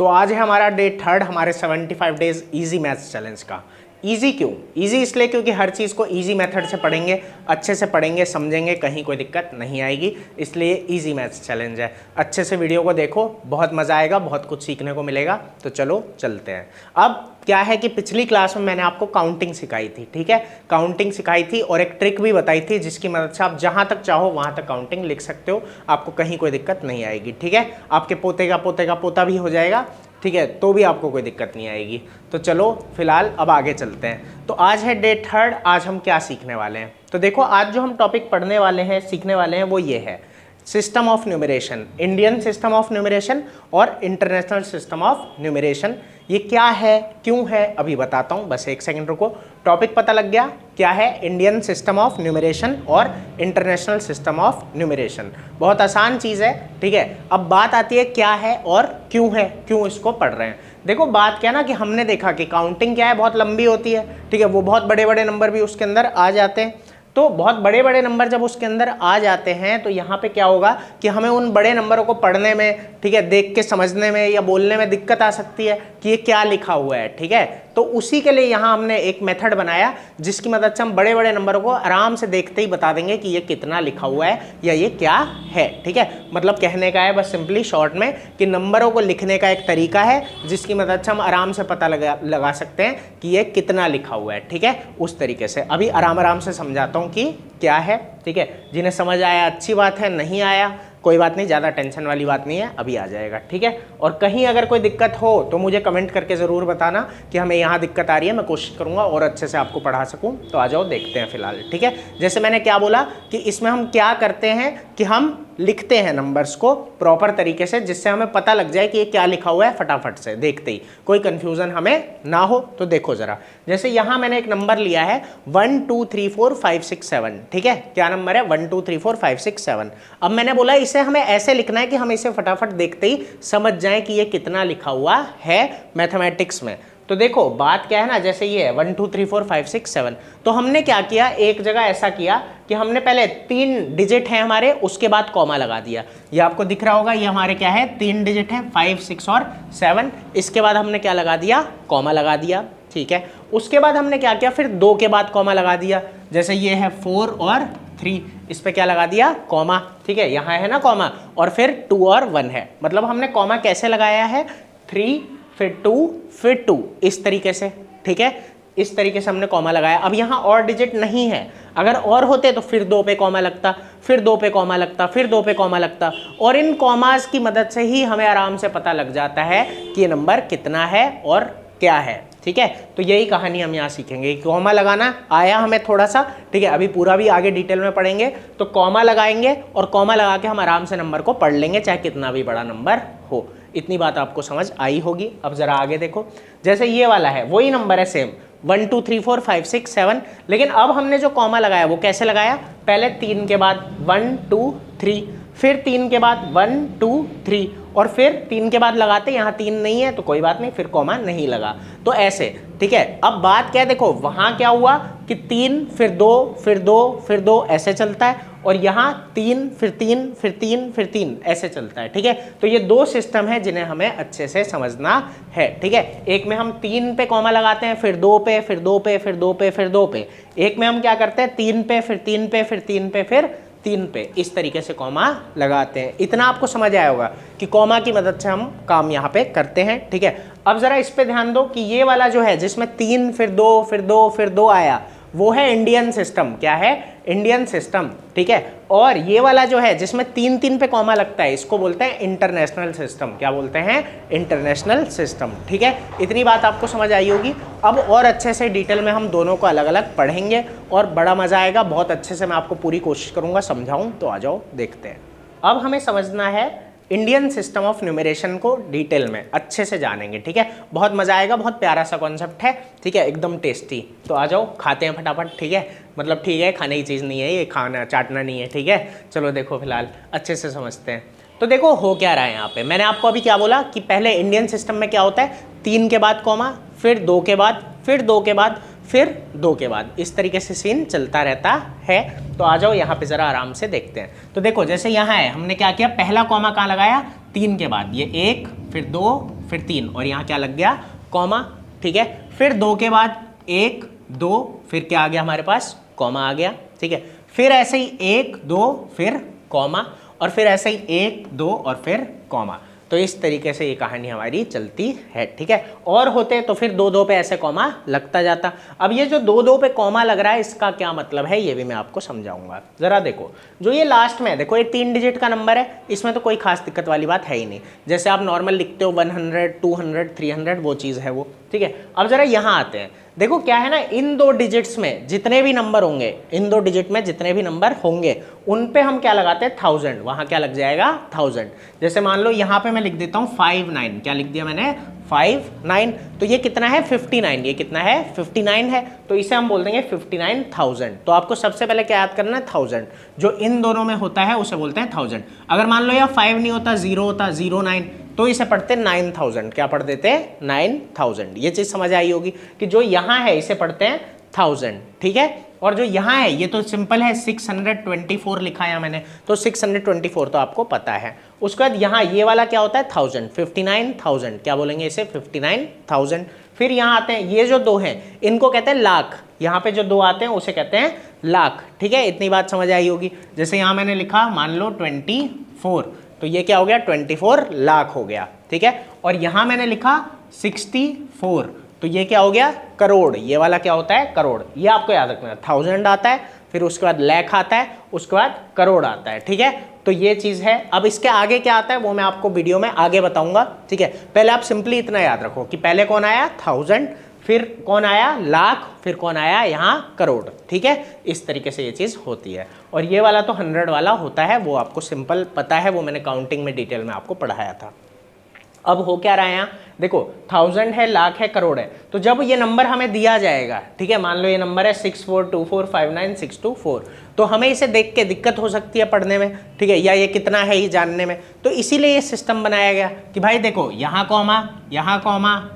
तो आज है हमारा डे 3 हमारे 75 डेज इजी मैथ्स चैलेंज का। इजी क्यों? इजी इसलिए क्योंकि हर चीज़ को इजी मेथड से पढ़ेंगे, अच्छे से पढ़ेंगे, समझेंगे, कहीं कोई दिक्कत नहीं आएगी, इसलिए इजी मैथ्स चैलेंज है। अच्छे से वीडियो को देखो, बहुत मज़ा आएगा, बहुत कुछ सीखने को मिलेगा। तो चलो चलते हैं। अब क्या है कि पिछली क्लास में मैंने आपको काउंटिंग सिखाई थी, ठीक है, काउंटिंग सिखाई थी और एक ट्रिक भी बताई थी जिसकी मदद से आप जहाँ तक चाहो वहाँ तक काउंटिंग लिख सकते हो, आपको कहीं कोई दिक्कत नहीं आएगी, ठीक है। आपके पोते का पोता भी हो जाएगा, ठीक है, तो भी आपको कोई दिक्कत नहीं आएगी। तो चलो फिलहाल अब आगे चलते हैं। तो आज है डे 3, आज हम क्या सीखने वाले हैं? तो देखो आज जो हम टॉपिक पढ़ने वाले हैं, सीखने वाले हैं, वो ये है system of numeration, Indian system of numeration और इंटरनेशनल सिस्टम ऑफ न्यूमरेशन। ये क्या है, क्यों है, अभी बताता हूँ, बस एक सेकंड रुको। टॉपिक पता लग गया क्या है? इंडियन सिस्टम ऑफ न्यूमरेशन और इंटरनेशनल सिस्टम ऑफ न्यूमरेशन। बहुत आसान चीज़ है, ठीक है। अब बात आती है क्या है और क्यों है, क्यों इसको पढ़ रहे हैं। देखो बात क्या ना कि हमने देखा कि काउंटिंग क्या है, बहुत लंबी होती है, ठीक है, वो बहुत बड़े बड़े नंबर भी उसके अंदर आ जाते हैं। तो बहुत बड़े बड़े नंबर जब उसके अंदर आ जाते हैं तो यहाँ पे क्या होगा कि हमें उन बड़े नंबरों को पढ़ने में, ठीक है, देख के समझने में या बोलने में दिक्कत आ सकती है कि ये क्या लिखा हुआ है, ठीक है। तो उसी के लिए यहाँ हमने एक मेथड बनाया जिसकी मदद से हम बड़े बड़े नंबरों को आराम से देखते ही बता देंगे कि ये कितना लिखा हुआ है या ये क्या है, ठीक है। मतलब कहने का है बस सिंपली शॉर्ट में कि नंबरों को लिखने का एक तरीका है जिसकी मदद से हम आराम से पता लगा सकते हैं कि ये कितना लिखा हुआ है, ठीक है। उस तरीके से अभी आराम से समझाता हूँ कि क्या है, ठीक है। जिन्हें समझ आया अच्छी बात है, नहीं आया कोई बात नहीं, ज़्यादा टेंशन वाली बात नहीं है, अभी आ जाएगा, ठीक है। और कहीं अगर कोई दिक्कत हो तो मुझे कमेंट करके ज़रूर बताना कि हमें यहाँ दिक्कत आ रही है, मैं कोशिश करूँगा और अच्छे से आपको पढ़ा सकूँ। तो आ जाओ देखते हैं फिलहाल, ठीक है। जैसे मैंने क्या बोला कि इसमें हम क्या करते हैं कि हम लिखते हैं नंबर्स को प्रॉपर तरीके से जिससे हमें पता लग जाए कि ये क्या लिखा हुआ है, फटाफट से देखते ही कोई कंफ्यूजन हमें ना हो। तो देखो ज़रा, जैसे यहाँ मैंने एक नंबर लिया है 1 2 3 4 5 6 7, ठीक है। क्या नंबर है? 1 2 3 4 5 6 7। अब मैंने बोला इसे हमें ऐसे लिखना है कि हम इसे फटाफट देखते ही समझ जाएं कि ये कितना लिखा हुआ है मैथमेटिक्स में। तो देखो बात क्या है ना, जैसे ये है 1 2 3 4 5 6 7, तो हमने क्या किया, एक जगह ऐसा किया कि हमने पहले 3 डिजिट है हमारे, उसके बाद कॉमा लगा दिया। ये आपको दिख रहा होगा, ये हमारे क्या है, 3 डिजिट है, 5 6 और 7। इसके बाद हमने क्या लगा दिया, कॉमा लगा दिया, ठीक है। उसके बाद हमने क्या किया, फिर 2 के बाद कॉमा लगा दिया। जैसे ये है 4 और 3, इस पे क्या लगा दिया, कॉमा, ठीक है, यहाँ है ना कॉमा, और फिर 2 और 1 है। मतलब हमने कॉमा कैसे लगाया है, 3 फिर 2 फिर 2, इस तरीके से, ठीक है। इस तरीके से हमने कॉमा लगाया। अब यहाँ और डिजिट नहीं है, अगर और होते तो फिर 2 पे कॉमा लगता, फिर 2 पे कॉमा लगता, फिर 2 पे कॉमा लगता, और इन कॉमास की मदद से ही हमें आराम से पता लग जाता है कि ये नंबर कितना है और क्या है, ठीक है। तो यही कहानी हम यहाँ सीखेंगे। कॉमा लगाना आया हमें थोड़ा सा, ठीक है, अभी पूरा भी आगे डिटेल में पढ़ेंगे। तो कॉमा लगाएंगे और कॉमा लगा के हम आराम से नंबर को पढ़ लेंगे, चाहे कितना भी बड़ा नंबर हो। इतनी बात आपको समझ आई होगी। अब जरा आगे देखो, जैसे ये वाला है वही नंबर है सेम, 1 2 3 4 5 6 7, लेकिन अब हमने जो कॉमा लगाया वो कैसे लगाया, पहले 3 के बाद 1 2 3, फिर 3 के बाद 1 2 3, और फिर 3 के बाद लगाते, यहाँ 3 नहीं है तो कोई बात नहीं, फिर कॉमा नहीं लगा, तो ऐसे, ठीक है। अब बात क्या है, देखो वहाँ क्या हुआ कि 3 फिर 2 फिर 2 फिर 2 ऐसे चलता है, और यहाँ 3 फिर 3 फिर 3 फिर 3 ऐसे चलता है, ठीक है। तो ये 2 सिस्टम है जिन्हें हमें अच्छे से समझना है, ठीक है। एक में हम 3 पे कॉमा लगाते हैं, फिर 2 पे, फिर 2 पे, फिर 2 पे, फिर 2 पे। एक में हम क्या करते हैं, 3 पे, फिर 3 पे, फिर 3 पे, फिर 3 पे, इस तरीके से कॉमा लगाते हैं। इतना आपको समझ आया होगा कि कॉमा की मदद से हम काम यहाँ पे करते हैं, ठीक है। अब जरा इस पे ध्यान दो कि ये वाला जो है जिसमें 3 फिर 2 फिर 2 फिर 2 आया, वो है इंडियन सिस्टम। क्या है? इंडियन सिस्टम, ठीक है। और ये वाला जो है जिसमें 3 3 पे कॉमा लगता है, इसको बोलते हैं इंटरनेशनल सिस्टम। क्या बोलते हैं? इंटरनेशनल सिस्टम, ठीक है। इतनी बात आपको समझ आई होगी। अब और अच्छे से डिटेल में हम दोनों को अलग अलग पढ़ेंगे और बड़ा मजा आएगा, बहुत अच्छे से मैं आपको पूरी कोशिश करूंगा समझाऊं। तो आ जाओ देखते हैं। अब हमें समझना है इंडियन सिस्टम ऑफ न्यूमरेशन को डिटेल में अच्छे से जानेंगे, ठीक है। बहुत मजा आएगा, बहुत प्यारा सा कॉन्सेप्ट है, ठीक है, एकदम टेस्टी। तो आ जाओ खाते हैं फटाफट, ठीक है। मतलब ठीक है, खाने की चीज़ नहीं है ये, खाना चाटना नहीं है, ठीक है। चलो देखो फिलहाल अच्छे से समझते हैं। तो देखो हो क्या रहा है यहाँ पे, मैंने आपको अभी क्या बोला कि पहले इंडियन सिस्टम में क्या होता है, 3 के बाद कॉमा, फिर 2 के बाद, फिर 2 के बाद, फिर 2 के बाद, इस तरीके से सीन चलता रहता है। तो आ जाओ यहाँ पे ज़रा आराम से देखते हैं। तो देखो जैसे यहाँ है, हमने क्या किया, पहला कॉमा कहाँ लगाया, 3 के बाद, ये 1 फिर 2 फिर 3 और यहाँ क्या लग गया, कॉमा, ठीक है। फिर 2 के बाद 1 2 फिर क्या आ गया हमारे पास, कॉमा आ गया, ठीक है। फिर ऐसे ही 1 2 फिर कॉमा, और फिर ऐसे ही 1 2 और फिर कॉमा। तो इस तरीके से ये कहानी हमारी चलती है, ठीक है। और होते तो फिर 2 2 पे ऐसे कॉमा लगता जाता। अब ये जो 2 2 पे कॉमा लग रहा है इसका क्या मतलब है ये भी मैं आपको समझाऊंगा। जरा देखो, जो ये लास्ट में है, देखो ये 3 डिजिट का नंबर है, इसमें तो कोई खास दिक्कत वाली बात है ही नहीं। जैसे आप नॉर्मल लिखते हो 100 200 300 वो चीज़ है वो, ठीक है। अब जरा यहाँ आते हैं, देखो क्या है ना, इन 2 डिजिट्स में जितने भी नंबर होंगे, इन 2 डिजिट में जितने भी नंबर होंगे उन पे हम क्या लगाते हैं, 1000, वहां क्या लग जाएगा 1000। जैसे मान लो यहाँ पे मैं लिख देता हूँ 59, क्या लिख दिया मैंने 59, तो ये कितना है 59, ये कितना है 59 है, तो इसे हम बोल देंगे 59,000। तो आपको सबसे पहले क्या याद करना है 1000, जो इन दोनों में होता है उसे बोलते हैं 1000। अगर मान लो यहाँ 5 नहीं होता, 0 होता, 09, तो इसे पढ़ते 9000, क्या पढ़ देते हैं 9000। ये चीज समझ आई होगी कि जो यहाँ है इसे पढ़ते हैं 1000, ठीक है। और जो यहाँ है ये तो सिंपल है, 624 लिखा है मैंने, तो 624 तो आपको पता है। उसके बाद यहाँ ये वाला क्या होता है 1000, 59,000, क्या बोलेंगे इसे 59,000। फिर यहाँ आते हैं, ये जो 2 हैं इनको कहते हैं लाख, यहाँ पे जो 2 आते हैं उसे कहते हैं लाख, ठीक है। इतनी बात समझ आई होगी। जैसे यहाँ मैंने लिखा मान लो 24, तो ये क्या हो गया 24 लाख हो गया, ठीक है। और यहाँ मैंने लिखा 64, तो ये क्या हो गया करोड़, ये वाला क्या होता है करोड़। ये आपको याद रखना है, 1000 आता है, फिर उसके बाद लाख आता है, उसके बाद करोड़ आता है, ठीक है। तो ये चीज़ है। अब इसके आगे क्या आता है वो मैं आपको वीडियो में आगे बताऊंगा, ठीक है। पहले आप सिंपली इतना याद रखो कि पहले कौन आया 1000, फिर कौन आया लाख, फिर कौन आया यहाँ करोड़, ठीक है। इस तरीके से ये चीज़ होती है। और ये वाला तो 100 वाला होता है, वो आपको सिंपल पता है, वो मैंने काउंटिंग में डिटेल में आपको पढ़ाया था। अब हो क्या रहा है यहाँ, देखो 1000 है, लाख है, करोड़ है। तो जब ये नंबर हमें दिया जाएगा, ठीक है, मान लो ये नंबर है 64245964, तो हमें इसे देख के दिक्कत हो सकती है पढ़ने में, ठीक है, या ये कितना है ये जानने में। तो इसीलिए ये सिस्टम बनाया गया कि भाई देखो यहाँ कॉमा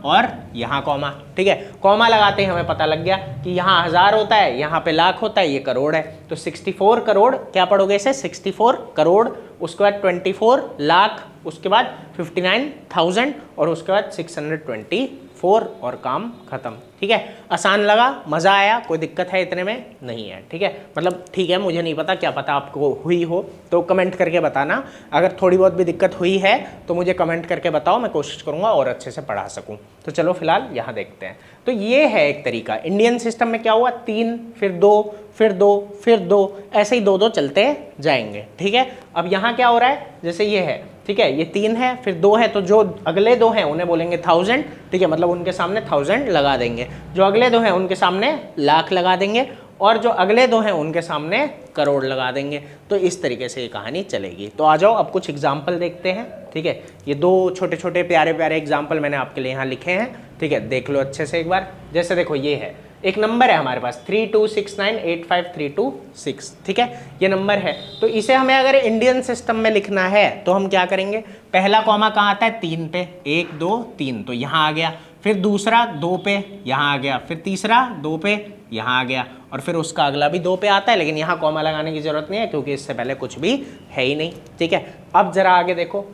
और यहाँ कॉमा, ठीक है। कॉमा लगाते ही हमें पता लग गया कि यहाँ 1000 होता है, यहाँ पे लाख होता है, ये करोड़ है। तो 64 करोड़, क्या पढ़ोगे इसे 64 करोड़, उसके बाद 24 लाख, उसके बाद 59,000 और उसके बाद 624 और काम खत्म, ठीक है। आसान लगा, मज़ा आया, कोई दिक्कत है इतने में नहीं है, ठीक है। मतलब ठीक है, मुझे नहीं पता, क्या पता आपको हुई हो तो कमेंट करके बताना। अगर थोड़ी बहुत भी दिक्कत हुई है तो मुझे कमेंट करके बताओ, मैं कोशिश करूँगा और अच्छे से पढ़ा सकूँ। तो चलो फिलहाल यहाँ देखते हैं। तो ये है एक तरीका। इंडियन सिस्टम में क्या हुआ, 3 फिर 2 फिर 2 फिर 2, ऐसे ही 2 2 चलते जाएंगे, ठीक है। अब यहाँ क्या हो रहा है, जैसे ये है, ठीक है, ये 3 है फिर 2 है, तो जो अगले 2 हैं उन्हें बोलेंगे 1000, ठीक है, मतलब उनके सामने 1000 लगा देंगे। जो अगले 2 हैं उनके सामने लाख लगा देंगे, और जो अगले 2 हैं उनके सामने करोड़ लगा देंगे। तो इस तरीके से ये कहानी चलेगी। तो आ जाओ अब कुछ एग्जाम्पल देखते हैं, ठीक है। ये 2 छोटे छोटे प्यारे प्यारे एग्जाम्पल मैंने आपके लिए यहाँ लिखे हैं, ठीक है, देख लो अच्छे से एक बार। जैसे देखो ये है, एक नंबर है हमारे पास 32698532 ठीक है, ये नंबर है। तो इसे हमें अगर इंडियन सिस्टम में लिखना है तो हम क्या करेंगे, पहला कॉमा कहाँ आता है 3 पे, 1 2 3, तो यहाँ आ गया। फिर दूसरा 2 पे, यहाँ आ गया। फिर तीसरा 2 पे, यहाँ आ गया। और फिर उसका अगला भी 2 पे आता है, लेकिन यहाँ कॉमा लगाने की जरूरत नहीं है क्योंकि इससे पहले कुछ भी है ही नहीं, ठीक है। अब जरा आगे देखो,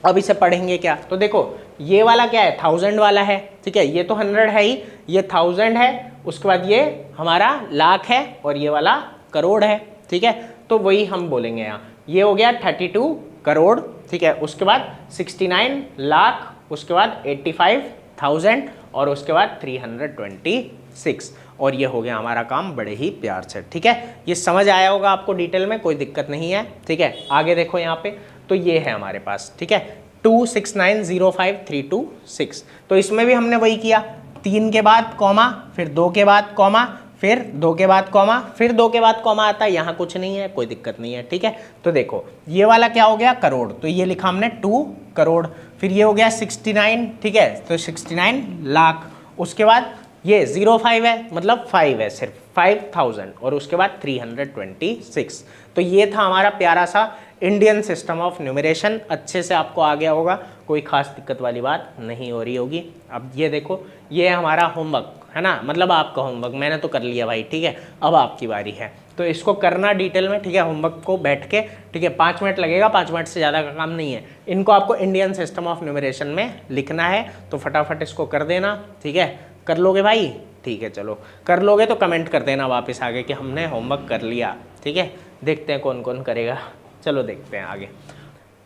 अब इसे पढ़ेंगे क्या, तो देखो ये वाला क्या है 1000 वाला है, ठीक है, ये तो 100 है ही, ये 1000 है, उसके बाद ये हमारा लाख है और ये वाला करोड़ है, ठीक है। तो वही हम बोलेंगे यहाँ, ये हो गया 32 करोड़, ठीक है, उसके बाद 69 लाख, उसके बाद 85,000 और उसके बाद 326, और ये हो गया हमारा काम बड़े ही प्यार से, ठीक है। ये समझ आया होगा आपको डिटेल में, कोई दिक्कत नहीं है, ठीक है। आगे देखो यहाँ पे, तो ये है हमारे पास, ठीक है, 2690536, तो इसमें भी हमने वही किया, 3 के बाद कॉमा, फिर 2 के बाद कॉमा, फिर 2 के बाद कॉमा, फिर 2 के बाद कॉमा आता है, यहाँ कुछ नहीं है, कोई दिक्कत नहीं है, ठीक है। तो देखो ये वाला क्या हो गया करोड़, तो ये लिखा हमने 2 करोड़। फिर ये हो गया 69, ठीक है, तो 69 लाख। उसके बाद ये 05 है, मतलब 5 है, सिर्फ 5000, और उसके बाद 326। तो ये था हमारा प्यारा सा इंडियन सिस्टम ऑफ न्यूमरेशन। अच्छे से आपको आ गया होगा, कोई खास दिक्कत वाली बात नहीं हो रही होगी। अब ये देखो, ये हमारा होमवर्क है ना, मतलब आपका होमवर्क मैंने तो कर लिया भाई, ठीक है, अब आपकी बारी है। तो इसको करना डिटेल में, ठीक है, होमवर्क को बैठ के, ठीक है, 5 मिनट लगेगा, 5 मिनट से ज़्यादा का काम नहीं है। इनको आपको इंडियन सिस्टम ऑफ न्यूमरेशन में लिखना है, तो फटाफट इसको कर देना, ठीक है। कर लोगे भाई? ठीक है, चलो कर लोगे तो कमेंट कर देना वापस आगे कि हमने होमवर्क कर लिया, ठीक है। देखते हैं कौन कौन करेगा, चलो देखते हैं आगे।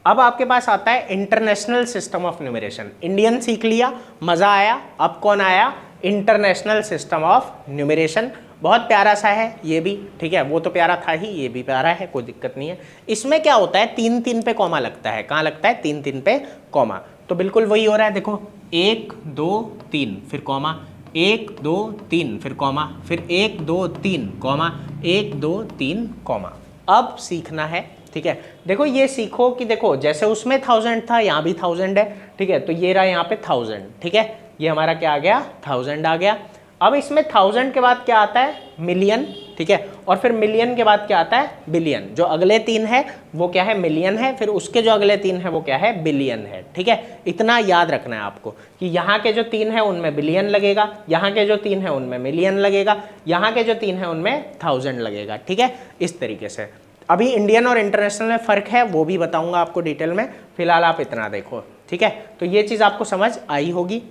अब आपके पास आता है international system of numeration. Indian सीख लिया, मज़ा आया। अब कौन आया? International system of numeration. बहुत प्यारा सा है ये भी, ठीक है, वो तो प्यारा था ही, ये भी प्यारा है, कोई दिक्कत नहीं है। इसमें क्या होता है, 3-3 पे कॉमा लगता है। कहाँ लगता है? 3-3 पे कॉमा। तो बिल्कुल वही हो रहा है, देखो 1 2 3 फिर कॉमा, 1 2 3 फिर कॉमा, फिर 1 2 3 कॉमा, 1 2 3 कॉमा। अब सीखना है, ठीक है। देखो ये सीखो कि देखो जैसे उसमें 1000 था, यहाँ भी 1000 है, ठीक है। तो ये रहा यहाँ पे 1000, ठीक है, ये हमारा क्या आ गया? 1000 आ गया। अब इसमें 1000 के बाद क्या आता है? मिलियन, ठीक है। और फिर मिलियन के बाद क्या आता है? बिलियन। जो अगले 3 है वो क्या है? मिलियन है। फिर उसके जो अगले 3 है वो क्या है? बिलियन है, ठीक है। इतना याद रखना है आपको कि यहाँ के जो 3 है उनमें बिलियन लगेगा, यहाँ के जो 3 है उनमें मिलियन लगेगा, यहाँ के जो 3 है उनमें 1000 लगेगा, ठीक है। इस तरीके से अभी इंडियन और इंटरनेशनल में फ़र्क है, वो भी बताऊंगा आपको डिटेल में। फिलहाल आप इतना देखो, ठीक है। तो ये चीज़ आपको समझ आई होगी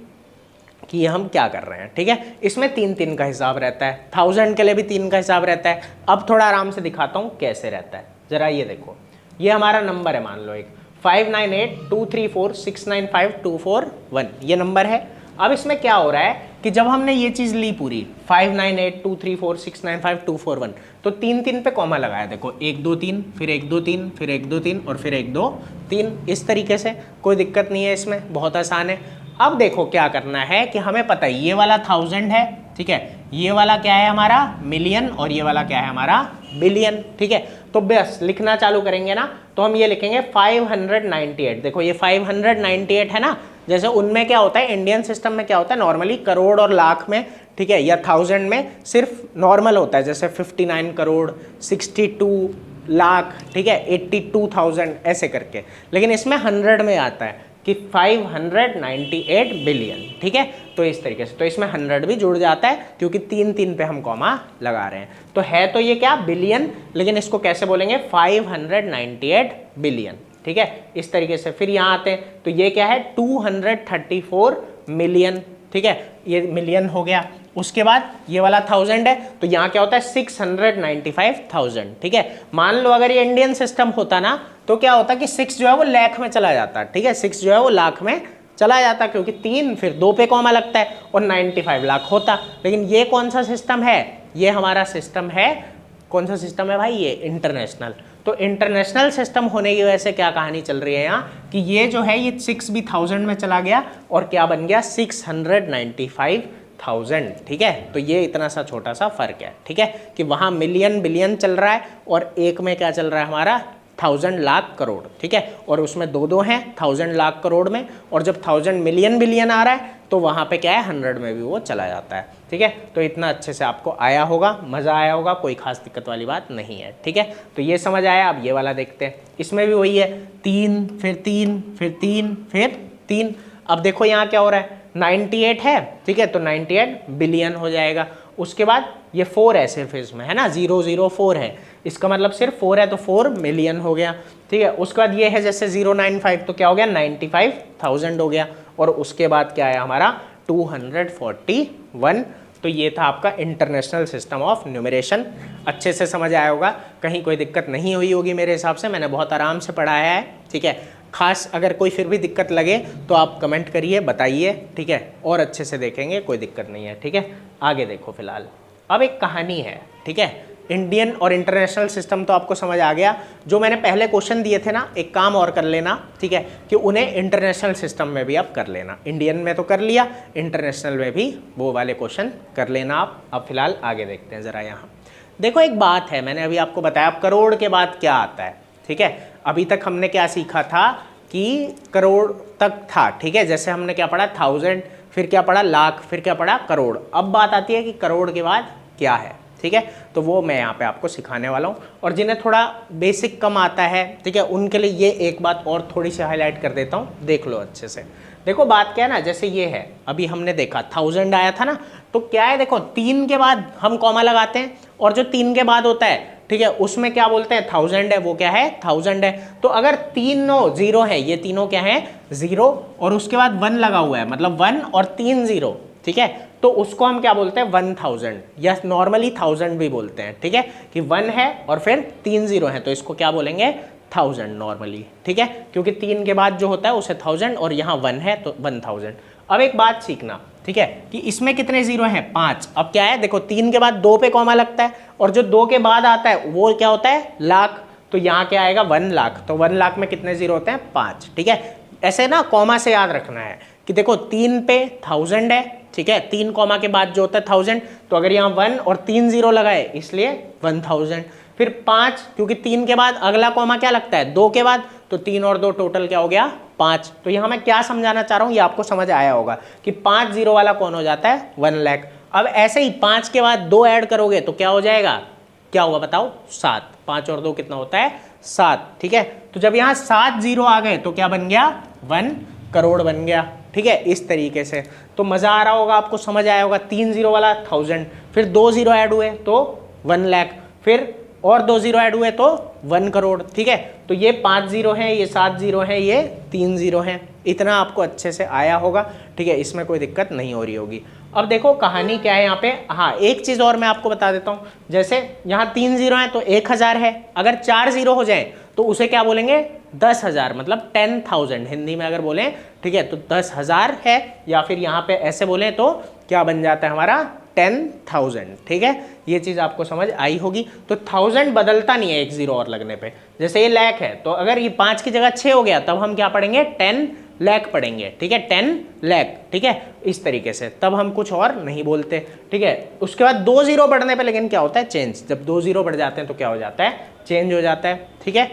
कि ये हम क्या कर रहे हैं, ठीक है। इसमें 3-3 का हिसाब रहता है, 1000 के लिए भी 3 का हिसाब रहता है। अब थोड़ा आराम से दिखाता हूँ कैसे रहता है, ज़रा ये देखो। ये हमारा नंबर है, मान लो एक 598234695241, ये नंबर है। अब इसमें क्या हो रहा है कि जब हमने ये चीज़ ली पूरी 598234695241, तो 3-3 पे कॉमा लगाया, देखो 1 2 3 फिर 1 2 3 फिर 1 2 3 और फिर 1 2 3, इस तरीके से। कोई दिक्कत नहीं है इसमें, बहुत आसान है। अब देखो क्या करना है कि हमें पता है ये वाला 1000 है, ठीक है, ये वाला क्या है हमारा? मिलियन, और ये वाला क्या है हमारा? बिलियन, ठीक है। तो बस लिखना चालू करेंगे ना, तो हम ये लिखेंगे 598। देखो ये 598 है ना, जैसे उनमें क्या होता है, इंडियन सिस्टम में क्या होता है, नॉर्मली करोड़ और लाख में, ठीक है, या 1000 में सिर्फ नॉर्मल होता है, जैसे 59 करोड़, 62 लाख, ठीक है, 82,000 ऐसे करके। लेकिन इसमें 100 में आता है कि 598 बिलियन, ठीक है। तो इस तरीके से, तो इसमें 100 भी जुड़ जाता है क्योंकि 3-3 पे हम कॉमा लगा रहे हैं। तो है तो ये क्या? बिलियन, लेकिन इसको कैसे बोलेंगे? 598 बिलियन, ठीक है, इस तरीके से। फिर यहाँ आते हैं तो ये क्या है? 234 मिलियन, ठीक है, ये मिलियन हो गया। उसके बाद ये वाला 1000 है, तो यहाँ क्या होता है? 695,000, ठीक है। मान लो अगर ये इंडियन सिस्टम होता ना, तो क्या होता कि 6 जो है वो लाख में चला जाता, ठीक है, 6 जो है वो लाख में चला जाता, क्योंकि 3 फिर 2 पे कॉमा लगता है और 95 लाख होता। लेकिन ये कौन सा सिस्टम है? ये हमारा सिस्टम है, कौन सा सिस्टम है भाई? ये इंटरनेशनल। तो इंटरनेशनल सिस्टम होने की वजह से क्या कहानी चल रही है यहाँ कि ये जो है ये 6 भी 1000 में चला गया और क्या बन गया? 695,000, ठीक है। तो ये इतना सा छोटा सा फर्क है, ठीक है, कि वहाँ मिलियन बिलियन चल रहा है और एक में क्या चल रहा है हमारा? 1000 लाख करोड़, ठीक है। और उसमें 2 हैं 1000 लाख करोड़ में, और जब 1000 मिलियन बिलियन आ रहा है तो वहाँ पे क्या है? 100 में भी वो चला जाता है, ठीक है। तो इतना अच्छे से आपको आया होगा, मज़ा आया होगा, कोई खास दिक्कत वाली बात नहीं है, ठीक है। तो ये समझ आया। अब ये वाला देखते हैं, इसमें भी वही है, 3 फिर 3 फिर 3 फिर 3। अब देखो यहाँ क्या हो रहा है? 98 है, ठीक है, तो 98 बिलियन हो जाएगा। उसके बाद ये 4 है सिर्फ इसमें, है ना, 004 है, इसका मतलब सिर्फ 4 है तो 4 मिलियन हो गया, ठीक है। उसके बाद ये है जैसे 095, तो क्या हो गया? 95,000 हो गया। और उसके बाद क्या है हमारा? 241। तो ये था आपका इंटरनेशनल सिस्टम ऑफ न्यूमरेशन। अच्छे से समझ आया होगा, कहीं कोई दिक्कत नहीं हुई होगी मेरे हिसाब से, मैंने बहुत आराम से पढ़ाया है, ठीक है। खास अगर कोई फिर भी दिक्कत लगे तो आप कमेंट करिए, बताइए, ठीक है, और अच्छे से देखेंगे, कोई दिक्कत नहीं है, ठीक है। आगे देखो, फिलहाल अब एक कहानी है, ठीक है। इंडियन और इंटरनेशनल सिस्टम तो आपको समझ आ गया। जो मैंने पहले क्वेश्चन दिए थे ना, एक काम और कर लेना, ठीक है, कि उन्हें इंटरनेशनल सिस्टम में भी आप कर लेना। इंडियन में तो कर लिया, इंटरनेशनल में भी वो वाले क्वेश्चन कर लेना आप। अब फिलहाल आगे देखते हैं ज़रा। यहाँ देखो एक बात है, मैंने अभी आपको बताया अब करोड़ के बाद क्या आता है, ठीक है। अभी तक हमने क्या सीखा था कि करोड़ तक था, ठीक है, जैसे हमने क्या पढ़ा? 1000, फिर क्या पढ़ा? लाख, फिर क्या पढ़ा? करोड़। अब बात आती है कि करोड़ के बाद क्या है, ठीक है। तो वो मैं यहाँ पे आपको सिखाने वाला हूँ। और जिन्हें थोड़ा बेसिक कम आता है, ठीक है, उनके लिए ये एक बात और थोड़ी सी हाईलाइट कर देता हूँ, देख लो अच्छे से। देखो बात क्या है ना, जैसे ये है, अभी हमने देखा 1000 आया था ना, तो क्या है, देखो 3 के बाद हम कॉमा लगाते हैं और जो 3 के बाद होता है, ठीक है, उसमें क्या बोलते हैं 1000 है, वो क्या है 1000 है। तो अगर तीनों जीरो है, ये तीनों क्या है जीरो, और उसके बाद 1 लगा हुआ है, मतलब 1 और 3 जीरो, ठीक है, तो उसको हम क्या बोलते हैं 1000, या नॉर्मली 1000 भी बोलते हैं, ठीक है, कि 1 है और फिर 3 जीरो है, तो इसको क्या बोलेंगे 1000 नॉर्मली, ठीक है, क्योंकि 3 के बाद जो होता है उसे 1000 और यहाँ 1 है तो 1000। अब एक बात सीखना, ठीक है, कि इसमें कितने जीरो हैं 5। अब क्या है देखो 3 के बाद 2 पे कॉमा लगता है और जो 2 के बाद आता है वो क्या होता है लाख, तो यहाँ क्या आएगा 1 लाख, तो 1 लाख में कितने जीरो होते हैं 5, ठीक है। ऐसे ना कॉमा से याद रखना है कि देखो 3 पे 1000 है, ठीक है, 3 कॉमा के बाद जो होता है 1000, तो अगर यहाँ 1 और 3 जीरो लगाए इसलिए 1000, फिर 5 क्योंकि 3 के बाद अगला कॉमा क्या लगता है 2 के बाद, तो 3 और 2 टोटल क्या हो गया 5। तो यहाँ मैं क्या समझाना चाह रहा हूँ ये आपको समझ आया होगा कि 5 जीरो वाला कौन हो जाता है 1 लाख। अब ऐसे ही 5 के बाद 2 ऐड करोगे तो क्या हो जाएगा, क्या होगा बताओ 7, 5 और 2 कितना होता है 7, ठीक है। तो जब यहाँ 7 जीरो आ गए तो क्या बन गया 1 करोड़ बन गया, ठीक है, इस तरीके से। तो मजा आ रहा होगा आपको, समझ आया होगा। 3 जीरो वाला 1000, फिर 2 जीरो ऐड हुए तो 1 लाख, फिर और 2 जीरो ऐड हुए तो 1 करोड़, ठीक है। तो ये 5 जीरो हैं, ये 7 जीरो हैं, ये 3 जीरो हैं, इतना आपको अच्छे से आया होगा, ठीक है, इसमें कोई दिक्कत नहीं हो रही होगी। अब देखो कहानी क्या है यहाँ पे, हाँ एक चीज़ और मैं आपको बता देता हूँ, जैसे यहाँ 3 जीरो हैं तो 1000 है, अगर 4 जीरो हो जाए तो उसे क्या बोलेंगे 10,000, मतलब 10,000 हिंदी में अगर बोलें, ठीक है, तो 10,000 है, या फिर यहाँ पे ऐसे बोलें तो क्या बन जाता है हमारा 10,000, ठीक है। ये चीज़ आपको समझ आई होगी। तो 1000 बदलता नहीं है एक जीरो और लगने पे, जैसे ये लाख है तो अगर ये 5 की जगह 6 हो गया तब हम क्या पढ़ेंगे 10 लाख पढ़ेंगे, ठीक है, 10 लाख, ठीक है, इस तरीके से, तब हम कुछ और नहीं बोलते, ठीक है। उसके बाद 2 जीरो बढ़ने पे लेकिन क्या होता है चेंज, जब 2 जीरो बढ़ जाते हैं तो क्या हो जाता है चेंज हो जाता है, ठीक है,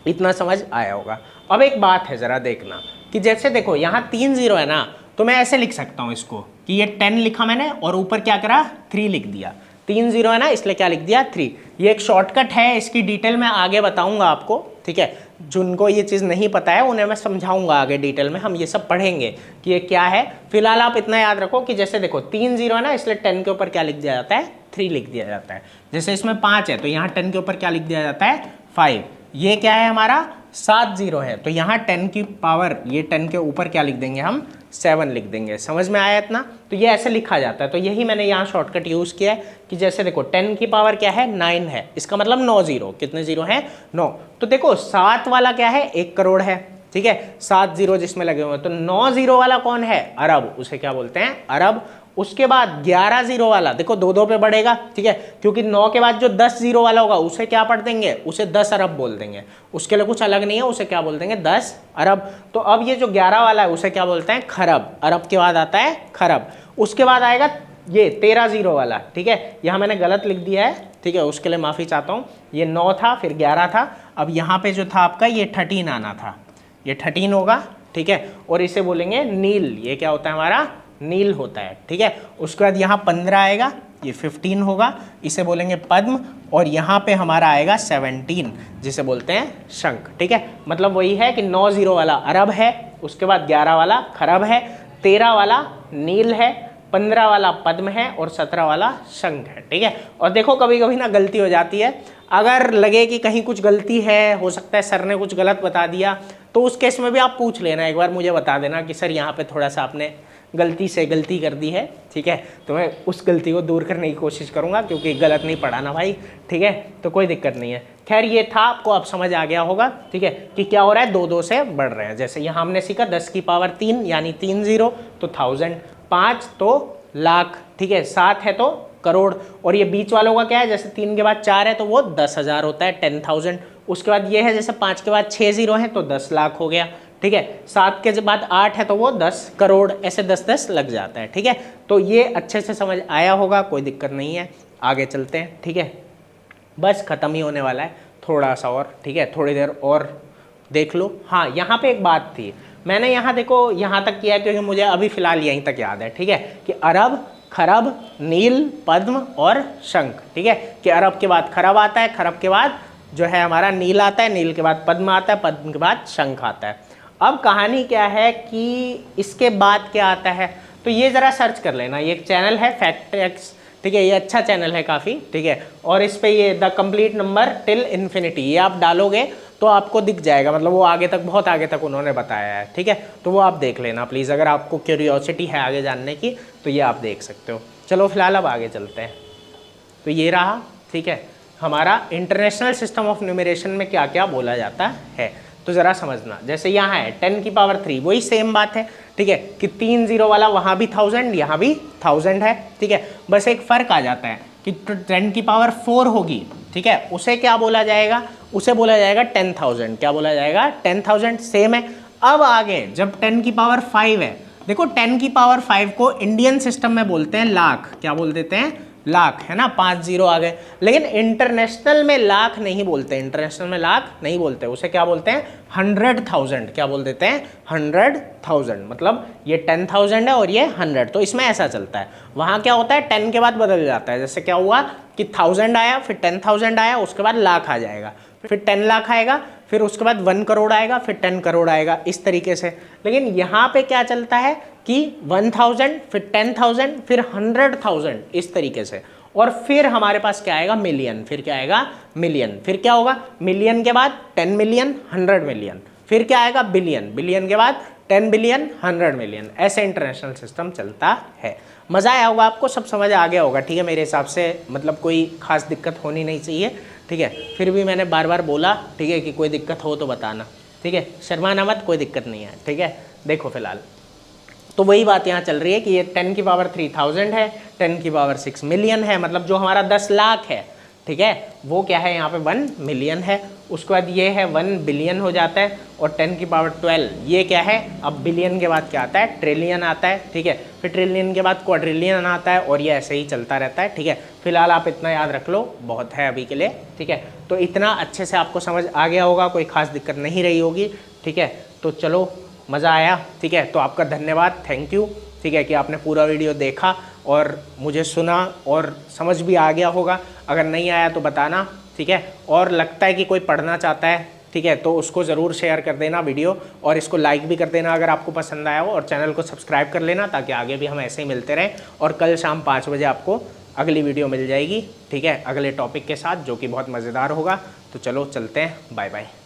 इतना समझ आया होगा। अब एक बात है जरा देखना कि जैसे देखो यहाँ 3 जीरो है ना, तो मैं ऐसे लिख सकता हूँ इसको कि ये 10 लिखा मैंने और ऊपर क्या करा 3 लिख दिया। 3 जीरो है ना इसलिए क्या लिख दिया 3। ये एक शॉर्टकट है, इसकी डिटेल मैं आगे बताऊंगा आपको, ठीक है, जिनको ये चीज़ नहीं पता है उन्हें मैं समझाऊंगा आगे डिटेल में, हम ये सब पढ़ेंगे कि ये क्या है। फिलहाल आप इतना याद रखो कि जैसे देखो 3 जीरो है ना इसलिए 10 के ऊपर क्या लिख दिया जाता है 3 लिख दिया जाता है। जैसे इसमें 5 है तो यहाँ 10 के ऊपर क्या लिख दिया जाता है 5। ये क्या है हमारा 7 जीरो है तो यहाँ 10 की पावर, ये 10 के ऊपर क्या लिख देंगे हम 7 लिख देंगे। समझ में आया इतना, तो ये ऐसे लिखा जाता है। तो यही मैंने यहाँ शॉर्टकट यूज़ किया है कि जैसे देखो 10 की पावर क्या है 9 है, इसका मतलब 9 जीरो, कितने जीरो हैं 9। तो देखो 7 वाला क्या है 1 करोड़ है, ठीक है, 7 जीरो जिसमें लगे हुए हैं। तो 9 जीरो वाला कौन है अरब, उसे क्या बोलते हैं अरब। उसके बाद 11 जीरो वाला देखो 2-2 पे बढ़ेगा, ठीक है, क्योंकि 9 के बाद जो 10 जीरो वाला होगा उसे क्या पढ़ देंगे, उसे 10 अरब बोल देंगे, उसके लिए कुछ अलग नहीं है, उसे क्या बोल देंगे 10 अरब। तो अब ये जो 11 वाला है उसे क्या बोलते हैं खरब, अरब के बाद आता है खरब। उसके बाद आएगा ये 13 जीरो वाला, ठीक है, यहाँ मैंने गलत लिख दिया है, ठीक है, उसके लिए माफ़ी चाहता हूँ। ये 9 था फिर 11 था, अब यहाँ पे जो था आपका ये 13 आना था, ये 13 होगा, ठीक है, और इसे बोलेंगे नील। ये क्या होता है हमारा नील होता है, ठीक है। उसके बाद यहाँ 15 आएगा, ये 15 होगा, इसे बोलेंगे पद्म। और यहाँ पे हमारा आएगा 17 जिसे बोलते हैं शंख, ठीक है। मतलब वही है कि 9 जीरो वाला अरब है, उसके बाद 11 वाला खरब है, 13 वाला नील है, 15 वाला पद्म है और 17 वाला शंख है, ठीक है। और देखो कभी कभी ना गलती हो जाती है, अगर लगे कि कहीं कुछ गलती है, हो सकता है सर ने कुछ गलत बता दिया, तो उस केस में भी आप पूछ लेना, एक बार मुझे बता देना कि सर यहाँ पे थोड़ा सा आपने गलती से गलती कर दी है, ठीक है, तो मैं उस गलती को दूर करने की कोशिश करूँगा, क्योंकि गलत नहीं पढ़ा ना भाई, ठीक है, तो कोई दिक्कत नहीं है। खैर ये था, आपको अब समझ आ गया होगा, ठीक है, कि क्या हो रहा है 2-2 से बढ़ रहे हैं। जैसे यहाँ हमने सीखा 10 की पावर 3 यानी 3 जीरो तो 1000, 5 तो लाख, ठीक है, 7 है तो करोड़, और ये बीच वालों का क्या है, जैसे 3 के बाद 4 है तो वो 10,000 होता है 10,000। उसके बाद ये है जैसे 5 के बाद 6 जीरो है तो 10 लाख हो गया, ठीक है, 7 के बाद 8 है तो वो 10 करोड़, ऐसे 10-10 लग जाता है, ठीक है। तो ये अच्छे से समझ आया होगा, कोई दिक्कत नहीं है, आगे चलते हैं, ठीक है, बस ख़त्म ही होने वाला है, थोड़ा सा और, ठीक है, थोड़ी देर और देख लो। हाँ यहाँ पे एक बात थी, मैंने यहाँ देखो यहाँ तक किया क्योंकि मुझे अभी फ़िलहाल यहीं तक याद है, ठीक है, कि अरब खरब नील पद्म और शंख, ठीक है, कि अरब के बाद खरब आता है, खरब के बाद जो है हमारा नील आता है, नील के बाद पद्म आता है, पद्म के बाद शंख आता है। अब कहानी क्या है कि इसके बाद क्या आता है, तो ये ज़रा सर्च कर लेना, ये एक चैनल है फैक्ट एक्स, ठीक है, ये अच्छा चैनल है काफ़ी, ठीक है। और इस पे ये the complete number till infinity, ये आप डालोगे तो आपको दिख जाएगा, मतलब वो आगे तक, बहुत आगे तक उन्होंने बताया है, ठीक है। तो वो आप देख लेना प्लीज़, अगर आपको क्यूरियोसिटी है आगे जानने की तो ये आप देख सकते हो। चलो फिलहाल अब आगे चलते हैं। तो ये रहा, ठीक है, हमारा इंटरनेशनल सिस्टम ऑफ न्यूमरेशन में क्या क्या बोला जाता है। तो ज़रा समझना, जैसे यहाँ है 10 की पावर 3, वही सेम बात है, ठीक है, कि 3 0 वाला वहाँ भी 1000, यहाँ भी 1000 है, ठीक है। बस एक फ़र्क आ जाता है कि 10 की पावर 4 होगी, ठीक है, उसे क्या बोला जाएगा, उसे बोला जाएगा 10,000। क्या बोला जाएगा? 10,000, सेम है। अब आगे जब 10 की पावर 5 है, देखो 10 की पावर 5 को इंडियन सिस्टम में बोलते हैं लाख, क्या बोल देते हैं? लाख, है ना, 5 0 आ गए। लेकिन इंटरनेशनल में लाख नहीं बोलते, इंटरनेशनल में लाख नहीं बोलते, उसे क्या बोलते हैं? 100,000। क्या बोल देते हैं? 100,000। मतलब ये 10,000 है और ये 100, तो इसमें ऐसा चलता है। वहाँ क्या होता है, 10 के बाद बदल जाता है। जैसे क्या हुआ कि 1000 आया, फिर 10,000 आया, उसके बाद लाख आ जाएगा, फिर 10 लाख आएगा, फिर उसके बाद 1 करोड़ आएगा, फिर 10 करोड़ आएगा, इस तरीके से। लेकिन यहाँ पे क्या चलता है कि 1000, फिर 10,000, फिर 100,000, इस तरीके से। और फिर हमारे पास क्या आएगा? मिलियन। फिर क्या आएगा? मिलियन। फिर क्या होगा? मिलियन के बाद 10 मिलियन, 100 मिलियन, फिर क्या आएगा? बिलियन। बिलियन के बाद 10 बिलियन, 100 मिलियन। ऐसे इंटरनेशनल सिस्टम चलता है। मज़ा आया होगा आपको, सब समझ आ गया होगा, ठीक है। मेरे हिसाब से मतलब कोई खास दिक्कत होनी नहीं चाहिए, ठीक है। फिर भी मैंने बार बार बोला, ठीक है, कि कोई दिक्कत हो तो बताना, ठीक है, शर्माना मत, कोई दिक्कत नहीं है, ठीक है। देखो फिलहाल तो वही बात यहाँ चल रही है कि ये 10 की पावर 3000 है, 10 की पावर 6 मिलियन है, मतलब जो हमारा 10 लाख है, ठीक है, वो क्या है यहाँ पे 1 मिलियन है। उसके बाद ये है 1 बिलियन हो जाता है, और 10 की पावर 12 ये क्या है? अब बिलियन के बाद क्या आता है? ट्रिलियन आता है, ठीक है। फिर ट्रिलियन के बाद क्वाड्रिलियन आता है, और ये ऐसे ही चलता रहता है, ठीक है। फिलहाल आप इतना याद रख लो, बहुत है अभी के लिए, ठीक है। तो इतना अच्छे से आपको समझ आ गया होगा, कोई खास दिक्कत नहीं रही होगी, ठीक है। तो चलो, मज़ा आया, ठीक है। तो आपका धन्यवाद, थैंक यू, ठीक है, कि आपने पूरा वीडियो देखा और मुझे सुना और समझ भी आ गया होगा। अगर नहीं आया तो बताना, ठीक है। और लगता है कि कोई पढ़ना चाहता है, ठीक है, तो उसको ज़रूर शेयर कर देना वीडियो, और इसको लाइक भी कर देना अगर आपको पसंद आया हो, और चैनल को सब्सक्राइब कर लेना ताकि आगे भी हम ऐसे ही मिलते रहें। और कल शाम 5 बजे आपको अगली वीडियो मिल जाएगी, ठीक है, अगले टॉपिक के साथ, जो कि बहुत मज़ेदार होगा। तो चलो चलते हैं, बाय बाय।